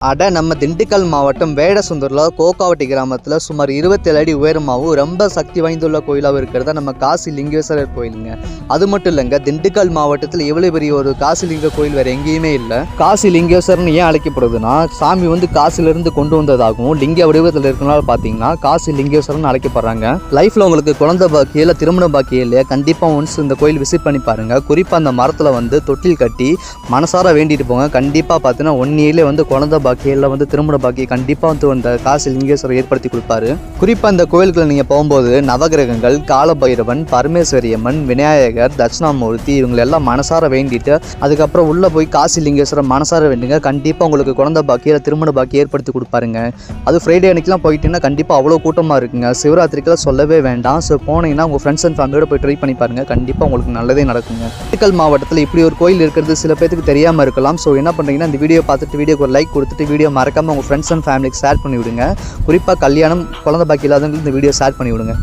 நம்ம திண்டுக்கல் மாவட்டம் வேடசுந்தூர்ல கோக்காவட்டி கிராமத்தில் சுமார் 27 அடி உயரமாகவும் ரொம்ப சக்தி வாய்ந்துள்ள கோயிலாகவும் இருக்கிறதா நம்ம காசி லிங்கேஸ்வரர் கோயிலுங்க. அது மட்டும் இல்லைங்க, திண்டுக்கல் மாவட்டத்தில் இவ்வளவு பெரிய ஒரு காசிலிங்க கோயில் வேற எங்கேயுமே இல்லை. காசி லிங்கேஸ்வரன் ஏன் அழைக்கப்படுதுன்னா, சாமி காசிலிருந்து கொண்டு வந்ததாகவும் லிங்க வடிவத்தில் இருக்கனால பார்த்தீங்கன்னா காசி லிங்கேஸ்வரன் அழைக்கப்படுறாங்க. லைஃப்ல உங்களுக்கு குழந்தை பாக்கியில திருமண பாக்கியம் இல்லையா, கண்டிப்பா ஒன்ஸ் இந்த கோயில் விசிட் பண்ணி பாருங்க. குறிப்பா அந்த மரத்துல தொட்டில் கட்டி மனசார வேண்டிட்டு போங்க. கண்டிப்பா பார்த்தீங்கன்னா 1 இயர்ல குழந்தை பாக்கியில திருமண பாக்கியை கண்டிப்பா அந்த காசி லிங்கேஸ்வரர் ஏற்படுத்தி கொடுப்பாரு. குறிப்பா இந்த கோயிலுக்குள்ள நீங்க போகும்போது நவகிரகங்கள், காலபைரவன், பரமேஸ்வரி அம்மன், விநாயகர், தட்சிணாமூர்த்தி இவங்களை எல்லாம் மனசார வேண்டிட்டு அதுக்கப்புறம் உள்ள போய் காசி லிங்கேஸ்வரர் மனசார வேண்டுங்க. கண்டிப்பா உங்களுக்கு குழந்தை பாக்கியில திருமண பாக்கியை ஏற்படுத்தி கொடுப்பாருங்க. அது ஃப்ரைடே அன்னைக்கெல்லாம் போயிட்டீங்கன்னா கண்டிப்பா அவ்வளோ கூட்டமா இருக்குங்க. சிவராத்திரிக்கெல்லாம் சொல்லவே வேண்டாம். ஸோ போனீங்கன்னா உங்க ஃப்ரெண்ட்ஸ் அண்ட் ஃபேமிலியோட போய் ட்ரை பண்ணி பாருங்க. கண்டிப்பா உங்களுக்கு நல்லதே நடக்குங்க. திண்டுக்கல் மாவட்டத்தில் இப்படி ஒரு கோயில் இருக்கிறது சில பேருக்கு தெரியாம இருக்கலாம். ஸோ என்ன பண்றீங்கன்னா, இந்த வீடியோ பார்த்துட்டு வீடியோக்கு ஒரு லைக் கொடுத்துட்டு வீடியோ மறக்காம உங்க ஃப்ரெண்ட்ஸ் அண்ட் ஃபேமிலிக்கு ஷேர் பண்ணி விடுங்க. குறிப்பாக கல்யாணம், குழந்தை பாக்கி இல்லாதவங்களுக்கு இந்த வீடியோ ஷேர் பண்ணி விடுங்க.